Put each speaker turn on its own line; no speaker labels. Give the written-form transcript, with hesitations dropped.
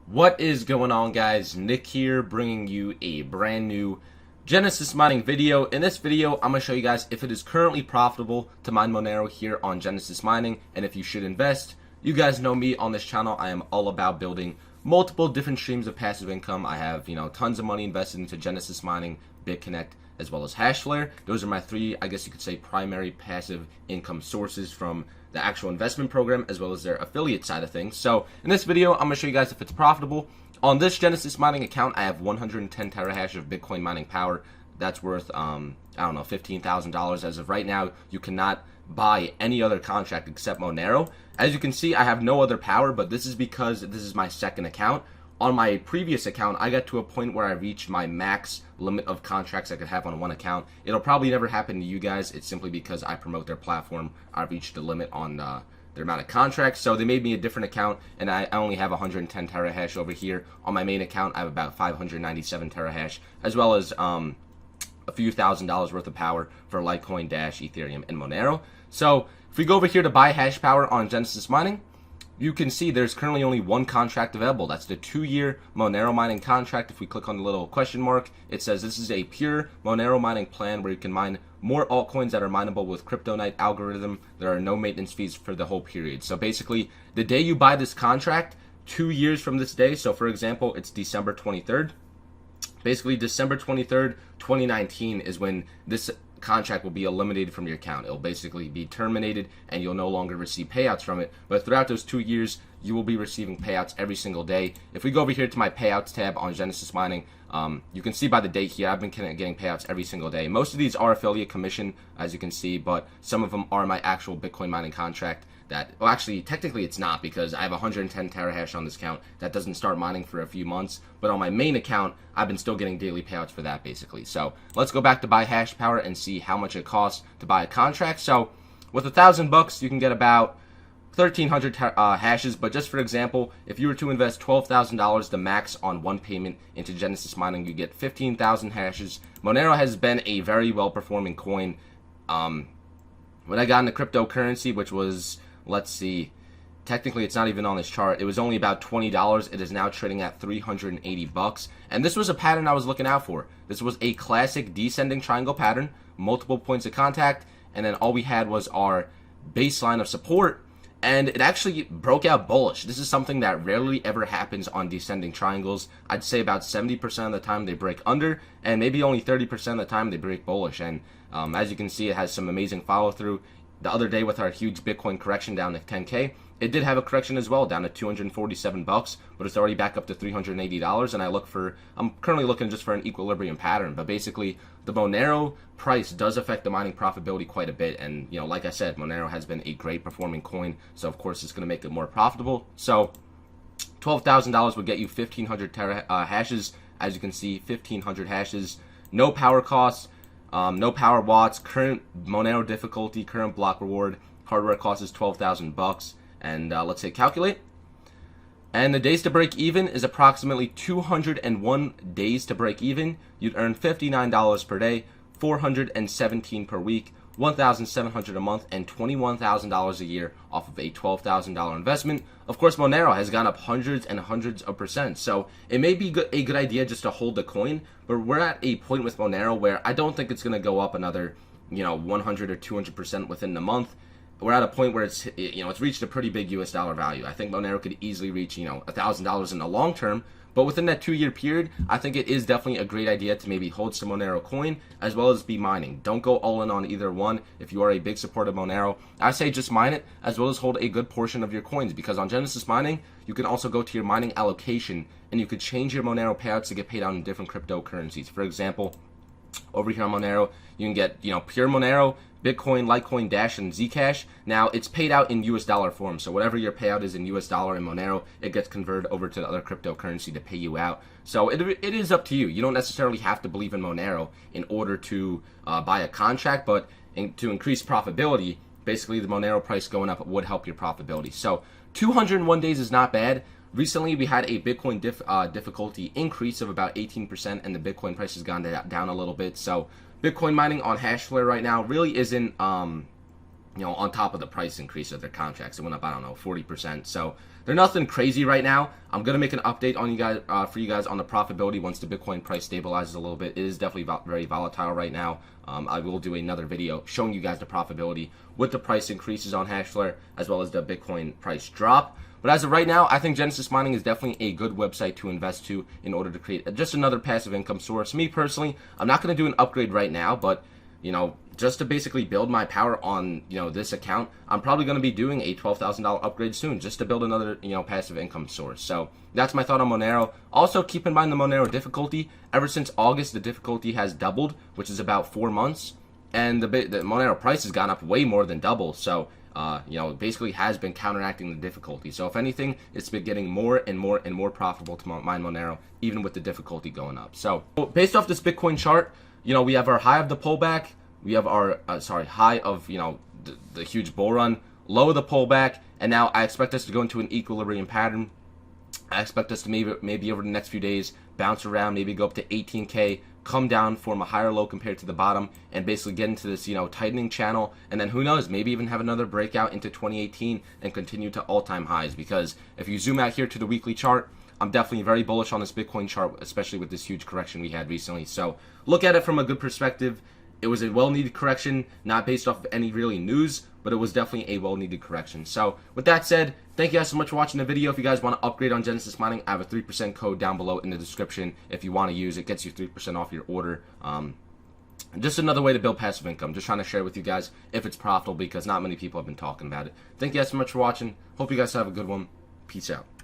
What is going on, guys? Nick here, bringing you a brand new Genesis mining video. In this video, I'm going to show you guys if it is currently profitable to mine Monero here on Genesis Mining, and if you should invest. You guys know me on this channel. I am all about building multiple different streams of passive income. I have, tons of money invested into Genesis Mining, BitConnect, as well as Hashflare. Those are my three, I guess you could say, primary passive income sources from the actual investment program as well as their affiliate side of things. So in this video, I'm going to show you guys if it's profitable. On this Genesis mining account, I have 110 terahash of Bitcoin mining power. That's worth, I don't know, $15,000 as of right now. You cannot buy any other contract except Monero. As you can see, I have no other power, but this is because this is my second account. On my previous account, I got to a point where I reached my max limit of contracts I could have on one account. It'll probably never happen to you guys. It's simply because I promote their platform. I've reached the limit on their amount of contracts. So they made me a different account, and I only have 110 terahash over here. On my main account, I have about 597 terahash, as well as a few $1,000s worth of power for Litecoin, Dash, Ethereum, and Monero. So if we go over here to buy hash power on Genesis Mining, you can see there's currently only one contract available. That's the 2-year Monero mining contract. If we click on the little question mark, it says this is a pure Monero mining plan where you can mine more altcoins that are mineable with CryptoNight algorithm. There are no maintenance fees for the whole period. So basically, the day you buy this contract, 2 years from this day, so for example, it's December 23rd. Basically, December 23rd, 2019 is when this contract will be eliminated from your account. It'll basically be terminated and you'll no longer receive payouts from it. But throughout those 2 years, you will be receiving payouts every single day. If we go over here to my payouts tab on Genesis Mining, you can see by the date here, I've been getting payouts every single day. Most of these are affiliate commission, as you can see, but some of them are my actual Bitcoin mining contract. Well, actually, technically it's not, because I have 110 terahash on this account that doesn't start mining for a few months. But on my main account, I've been still getting daily payouts for that, basically. So let's go back to buy hash power and see how much it costs to buy a contract. So with $1,000, you can get about 1,300 hashes. But just for example, if you were to invest $12,000, the max on one payment into Genesis Mining, you get 15,000 hashes. Monero has been a very well-performing coin. When I got into cryptocurrency, which was, let's see, technically it's not even on this chart. It was only about $20. It is now trading at $380. And this was a pattern I was looking out for. This was a classic descending triangle pattern, multiple points of contact, and then all we had was our baseline of support, and it actually broke out bullish. This is something that rarely ever happens on descending triangles. I'd say about 70% of the time they break under, and maybe only 30% of the time they break bullish. And as you can see, it has some amazing follow through. The other day with our huge Bitcoin correction down to 10K, it did have a correction as well, down to $247, but it's already back up to $380. And I'm currently looking just for an equilibrium pattern. But basically, the Monero price does affect the mining profitability quite a bit. And like I said, Monero has been a great performing coin, so of course it's going to make it more profitable. So $12,000 would get you 1,500 hashes. As you can see, 1,500 hashes, no power costs. No power watts, current Monero difficulty, current block reward, hardware cost is $12,000, and let's say calculate. And the days to break even is approximately 201 days to break even. You'd earn $59 per day, $417 per week, $1,700 a month, and $21,000 a year off of a $12,000 investment. Of course, Monero has gone up hundreds and hundreds of percent, so it may be a good idea just to hold the coin, but we're at a point with Monero where I don't think it's going to go up another 100 or 200% within the month. We're at a point where it's reached a pretty big US dollar value. I think Monero could easily reach $1,000 in the long term. But within that 2-year period, I think it is definitely a great idea to maybe hold some Monero coin as well as be mining. Don't go all in on either one. If you are a big supporter of Monero, I say just mine it as well as hold a good portion of your coins, because on Genesis Mining, you can also go to your mining allocation and you could change your Monero payouts to get paid out in different cryptocurrencies. For example, over here on Monero, you can get pure Monero, Bitcoin, Litecoin, Dash, and Zcash. Now, it's paid out in US dollar form, so whatever your payout is in US dollar in Monero, it gets converted over to the other cryptocurrency to pay you out. So it is up to you. You don't necessarily have to believe in Monero in order to buy a contract, but to increase profitability, basically the Monero price going up would help your profitability. So 201 days is not bad. Recently, we had a Bitcoin difficulty increase of about 18%, and the Bitcoin price has gone down a little bit. So Bitcoin mining on Hashflare right now really isn't on top of the price increase of their contracts. It went up, I don't know, 40%. So they're nothing crazy right now. I'm going to make an update on you guys, for you guys on the profitability once the Bitcoin price stabilizes a little bit. It is definitely very volatile right now. I will do another video showing you guys the profitability with the price increases on Hashflare as well as the Bitcoin price drop. But as of right now, I think Genesis Mining is definitely a good website to invest to in order to create just another passive income source. Me personally, I'm not going to do an upgrade right now, but just to basically build my power on, this account, I'm probably going to be doing a $12,000 upgrade soon just to build another, passive income source. So that's my thought on Monero. Also, keep in mind the Monero difficulty. Ever since August, the difficulty has doubled, which is about 4 months. And the Monero price has gone up way more than double. So, it basically has been counteracting the difficulty. So if anything, it's been getting more and more and more profitable to mine Monero, even with the difficulty going up. So based off this Bitcoin chart, we have our high of the pullback. We have our, high of, the huge bull run, low of the pullback, and now I expect us to go into an equilibrium pattern. I expect us to maybe over the next few days bounce around, maybe go up to 18K, come down, form a higher low compared to the bottom, and basically get into this, tightening channel, and then who knows, maybe even have another breakout into 2018 and continue to all-time highs. Because if you zoom out here to the weekly chart, I'm definitely very bullish on this Bitcoin chart, especially with this huge correction we had recently. So look at it from a good perspective. It was a well-needed correction, not based off of any really news, but it was definitely a well-needed correction. So with that said, thank you guys so much for watching the video. If you guys want to upgrade on Genesis Mining, I have a 3% code down below in the description. If you want to use it, gets you 3% off your order. Just another way to build passive income. Just trying to share with you guys if it's profitable, because not many people have been talking about it. Thank you guys so much for watching. Hope you guys have a good one. Peace out.